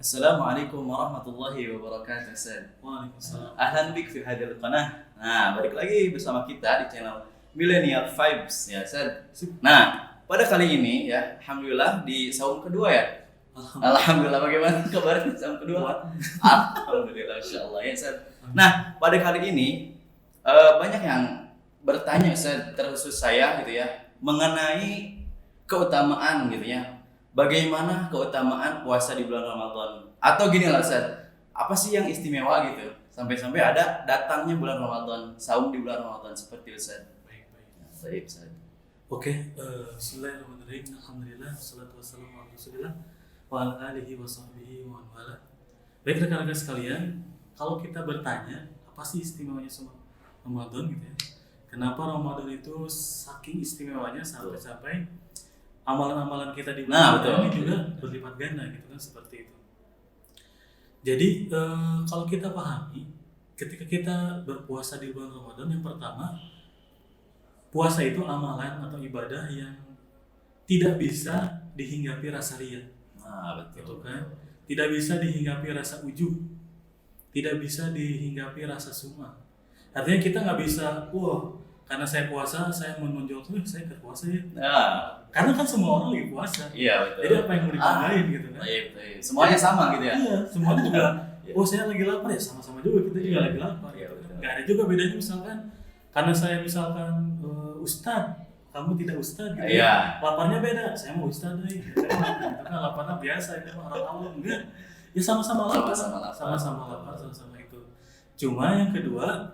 Assalamualaikum warahmatullahi wabarakatuh. Ustaz. Waalaikumsalam. Ahlan bik fi hadhil qanah. Nah, balik lagi bersama kita di channel Millennial Vibes ya, Ustaz. Nah, pada kali ini ya, alhamdulillah di saum kedua ya. Alhamdulillah, bagaimana kabarnya saum kedua? Alhamdulillah, insyaallah ya, Ustaz. Nah, pada kali ini banyak yang bertanya, Ustaz, terkhusus saya gitu ya, mengenai keutamaan gitu ya. Bagaimana keutamaan puasa di bulan Ramadan? Atau gini lah, Ustaz, apa sih yang istimewa gitu? Sampai-sampai ada datangnya bulan Ramadan, saum di bulan Ramadan seperti Ustaz. Baik. Baik, Ustaz. Oke, bismillahirrahmanirrahim. Alhamdulillah, wassalatu wassalamu ala Rasulillah wa ala alihi wa sahbihi wa man wala. Baik rekan-rekan sekalian, kalau kita bertanya apa sih istimewanya sama Ramadan gitu ya? Kenapa Ramadan itu saking istimewanya sampai-sampai amalan-amalan kita di bulan Ramadan ini juga berlipat ganda gitu kan, seperti itu. Jadi kalau kita pahami, ketika kita berpuasa di bulan Ramadan, yang pertama, puasa itu amalan atau ibadah yang tidak bisa dihinggapi rasa ria. Gitu kan? Tidak bisa dihinggapi rasa ujub, tidak bisa dihinggapi rasa sum'ah. Artinya kita nggak bisa, karena saya puasa, saya mau menunjukkan saya ikut puasa ya. Karena kan semua orang lagi puasa. Iya, betul. Jadi apa yang mau dibanggain gitu kan? Baik. Semuanya sama gitu ya. Iya, semuanya juga. Saya lagi lapar ya, sama-sama juga kita juga lagi lapar. Iya, Gitu. betul. Gak ada juga bedanya misalkan karena saya misalkan ustadz, kamu tidak ustadz gitu. Iya. Laparnya beda. Saya mau ustadz gitu kan laparnya biasa, itu orang awam enggak. Ya sama-sama lapar. Sama-sama lapar, sama-sama itu. Cuma yang kedua,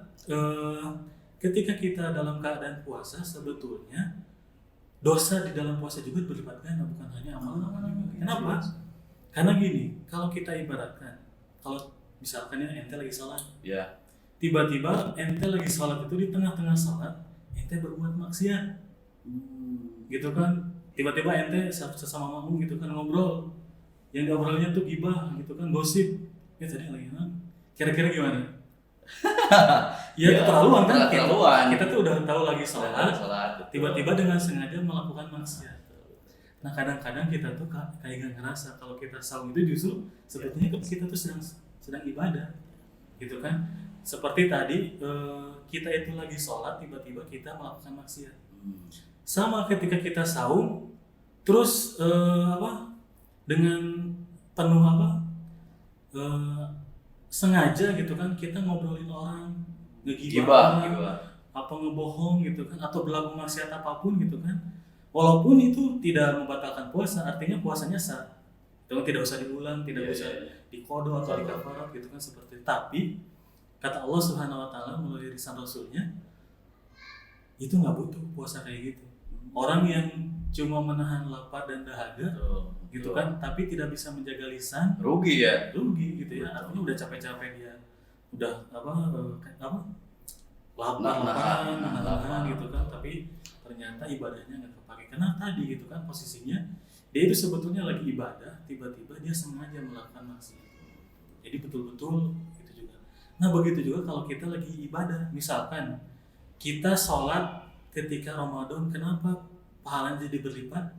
ketika kita dalam keadaan puasa, sebetulnya dosa di dalam puasa juga berlipat ganda, bukan hanya amalan-amalan juga. Kenapa? Karena gini, kalau kita ibaratkan, kalau misalkan ente lagi sholat, Iya. tiba-tiba ente lagi sholat itu di tengah-tengah sholat, ente berbuat maksiat, gitu kan? Tiba-tiba ente sesama makmum gitu kan ngobrol, yang diobrolnya tuh gibah, gitu kan, gosip. Tadi lagi kira-kira gimana? Ya keterlaluan kan? Kita tuh udah tahu lagi sholat, tiba-tiba dengan sengaja melakukan maksiat. Nah kadang-kadang kita tuh kayak gak ngerasa kalau kita saum itu justru sebetulnya kita tuh sedang ibadah, gitu kan? Seperti tadi kita itu lagi sholat, tiba-tiba kita melakukan maksiat. Sama ketika kita saum, terus dengan penuh sengaja gitu kan, kita ngobrolin orang, ngegibah orang, apa ngebohong gitu kan, atau berlaku maksiat apapun gitu kan, walaupun itu tidak membatalkan puasa, artinya puasanya sah, itu tidak usah diulang, tidak usah dikodo atau dikafarat gitu kan, seperti itu. Tapi kata Allah Subhanahu Wa Taala melalui lisan Rasulnya, itu nggak butuh puasa kayak gitu. Orang yang cuma menahan lapar dan dahaga, gitu kan, tapi tidak bisa menjaga lisan, rugi gitu ya. Artinya udah capek-capek dia, udah lapar gitu kan, tapi ternyata ibadahnya nggak kepake. Karena tadi gitu kan posisinya dia itu sebetulnya lagi ibadah, tiba-tiba dia sengaja melakukan maksiat. Jadi betul-betul itu juga. Nah begitu juga kalau kita lagi ibadah, misalkan kita sholat ketika Ramadan, kenapa pahalanya jadi berlipat?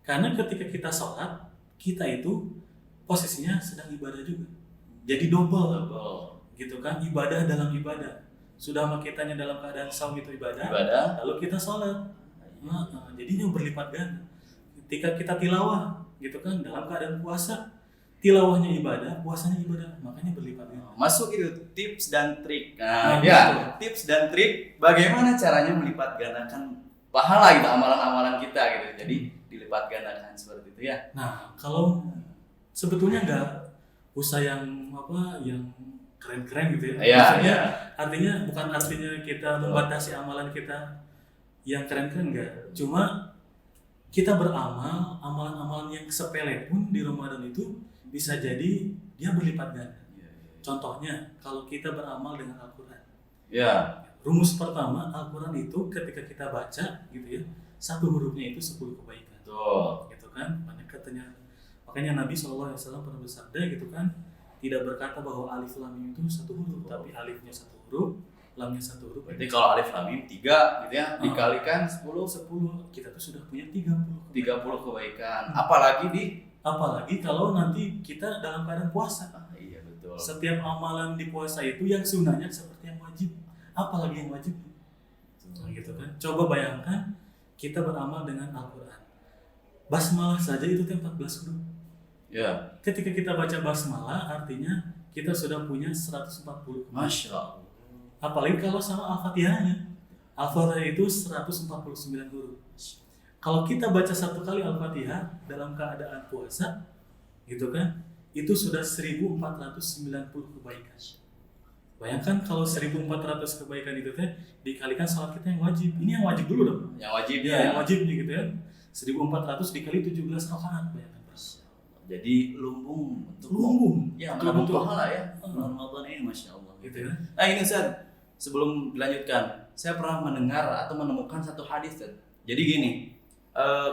Karena ketika kita sholat, kita itu posisinya sedang ibadah juga, jadi double gitu kan, ibadah dalam ibadah. Sudah mah kitanya dalam keadaan saum itu ibadah, lalu kita sholat, jadinya berlipat ganda. Ketika kita tilawah gitu kan, dalam keadaan puasa, tilawahnya ibadah, puasanya ibadah, makanya berlipat ganda. Masuk itu tips dan trik. Tips dan trik bagaimana caranya melipat gandakan pahala gitu, amalan-amalan kita gitu. Jadi dilipat gandakan seperti itu ya. Nah, kalau sebetulnya nggak usah yang keren-keren gitu ya. Maksudnya artinya bukan artinya kita membatasi amalan kita yang keren-keren, enggak. Cuma kita beramal, amalan-amalan yang sepele pun di Ramadan itu bisa jadi dia berlipat ganda. Contohnya, kalau kita beramal dengan Al-Quran. Rumus pertama, Al-Quran itu ketika kita baca gitu ya, satu hurufnya itu 10 kebaikan. Gitu kan, banyak katanya. Makanya Nabi SAW pernah bersabda gitu kan, tidak berkata bahwa alif lam mim itu satu huruf, tapi alifnya satu huruf, lamnya satu huruf. Berarti kalau alif lam mim 3 gitu ya, dikalikan 10, kita tuh sudah punya 30 kebaikan. Apalagi di Apalagi kalau nanti kita dalam keadaan puasa. Iya betul. Setiap amalan di puasa itu yang sunnahnya seperti yang wajib, apalagi yang wajib. Nah, gitu kan. Coba bayangkan kita beramal dengan Al-Quran. Basmalah saja itu 14 huruf. Ya. Ketika kita baca basmalah artinya kita sudah punya 140 kebaikan. Masya Allah. Apalagi kalau sama Al-Fatihahnya. Al-Fatihah itu 149 huruf. Kalau kita baca satu kali Al-Fatihah dalam keadaan puasa, gitu kan, itu sudah 1490 kebaikan. Bayangkan kalau 1400 kebaikan itu teh dikalikan salat kita yang wajib. Ini yang wajib dulu dong. Yang wajib Ya, yang wajib nih gitu ya. 1400 dikali 17 rakaat, bayangkan. Jadi lumbung untuk Lumbung. ya Betul, menambah betul. pahala ya. Ramadan ini Masya Allah. Gitu ya. Nah ini Ustaz, sebelum dilanjutkan, saya pernah mendengar atau menemukan satu hadis Ustaz. Jadi gini,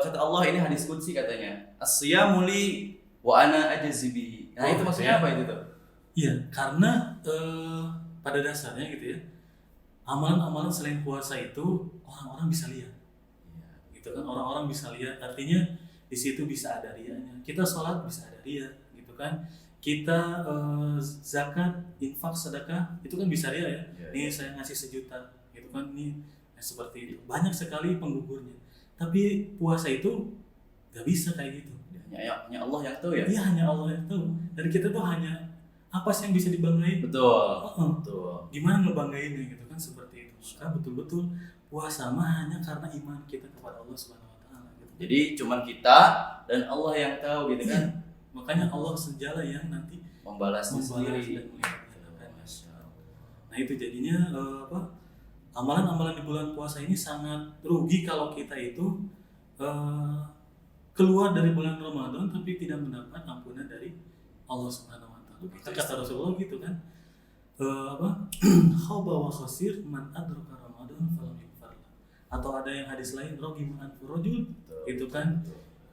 kata Allah ini hadis qudsi katanya, as-siyamu li wa ana ajzi bihi. Nah itu maksudnya apa itu tuh? Iya, karena pada dasarnya gitu ya, amalan-amalan selain puasa itu orang-orang bisa lihat. Gitu kan, orang-orang bisa lihat, artinya di situ bisa ada rianya. Kita sholat bisa ada ria, gitu kan. Kita zakat, infak, sedekah itu kan bisa ria ya. Nih saya ngasih 1 juta, gitu kan. Nih seperti itu. Banyak sekali penggugurnya. Tapi puasa itu gak bisa kayak gitu. Hanya Allah yang tahu ya. Iya, hanya Allah yang tahu. Dan kita tuh hanya apa sih yang bisa dibanggain? Betul. Betul. Gimana ngebanggainnya gitu kan, seperti itu. Maka betul-betul puasa mah hanya karena iman kita kepada Allah Subhanahu wa taala gitu. Jadi cuman kita dan Allah yang tahu gitu kan. Makanya Allah senjala yang nanti Membalasnya membalas sendiri. dan melihat kan. Nah itu jadinya amalan-amalan di bulan puasa ini sangat rugi kalau kita itu keluar dari bulan Ramadan tapi tidak mendapat ampunan dari Allah Subhanahu wa taala. Kata Rasulullah gitu kan. Khaba wa khasir man adraka Ramadan falam yughfar lahu. Atau ada yang hadis lain raghiman anfur rajul itu kan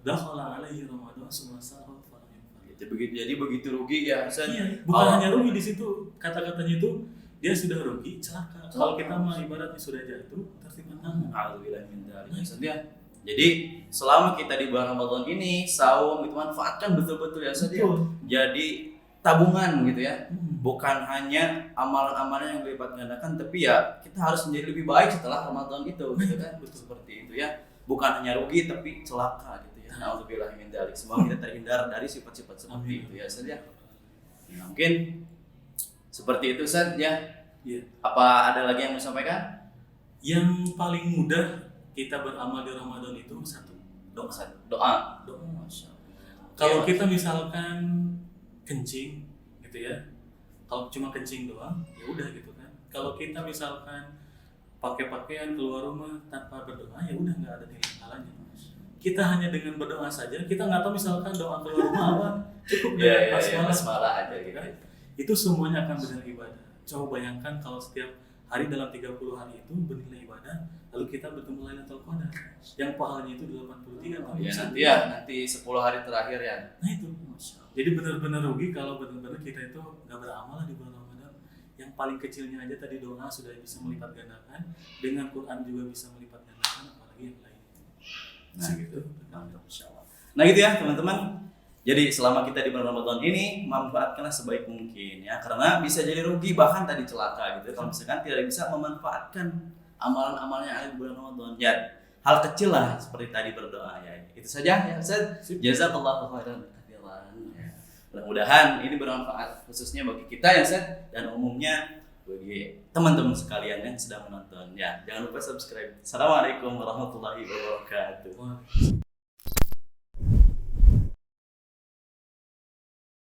dakhala alaihi Ramadan summa sa'al falam yughfar lahu. Jadi begitu rugi ya Ustaz. Iya, bukan hanya rugi di situ, kata-katanya itu dia sudah rugi, celaka. Kalau kita mah ibaratnya sudah jatuh, tertimpa tangan. Alhamdulillah min dzalik. Ustaz ya. Jadi selama kita di bulan Ramadan ini saum itu manfaatkan betul-betul ya Ustaz ya. Jadi tabungan gitu ya. Bukan hanya amalan-amalan yang berlipat gandakan, tapi ya kita harus menjadi lebih baik setelah Ramadan itu gitu kan. Seperti itu ya. Bukan hanya rugi tapi celaka gitu ya. Alhamdulillah min dzalik. Semoga kita terhindar dari sifat-sifat seperti itu ya Ustaz ya. Nah, mungkin seperti itu Ustaz ya. Iya. Apa ada lagi yang mau disampaikan? Yang paling mudah kita beramal di Ramadan itu satu, doa. Masya Allah. Kalau kita misalkan kencing gitu ya, kalau cuma kencing doang ya udah gitu kan. Kalau kita misalkan pakai pakaian keluar rumah tanpa berdoa ya udah nggak ada nilai pahalanya. Kita hanya dengan berdoa saja, kita nggak tahu misalkan doa keluar rumah apa, cukup dengan basmalah aja gitu kan. Itu semuanya akan bernilai ibadah. Coba bayangkan kalau setiap hari dalam 30 hari itu bernilai ibadah, lalu kita bertemu Lailatul Qadar yang pahalanya itu 83 ya nanti 10 hari terakhir ya. Nah itu jadi benar-benar rugi kalau benar-benar kita itu nggak beramal di bulan Ramadan. Yang paling kecilnya aja tadi doa sudah bisa melipat gandakan, dengan Quran juga bisa melipat gandakan, apalagi yang lain. Nah gitu, mantap insyaallah. Nah gitu ya teman-teman. Jadi selama kita di bulan Ramadan ini manfaatkanlah sebaik mungkin ya, karena bisa jadi rugi bahkan tadi celaka gitu kalau misalkan tidak bisa memanfaatkan amalan-amalnya ada di bulan Ramadan. Ya hal kecil lah seperti tadi berdoa ya. Itu saja ya Ustaz. Jazakallahu khairan katsiran. Mudah-mudahan ini bermanfaat khususnya bagi kita ya Ustaz dan umumnya bagi teman-teman sekalian yang sedang menonton. Ya, jangan lupa subscribe. Assalamualaikum warahmatullahi wabarakatuh.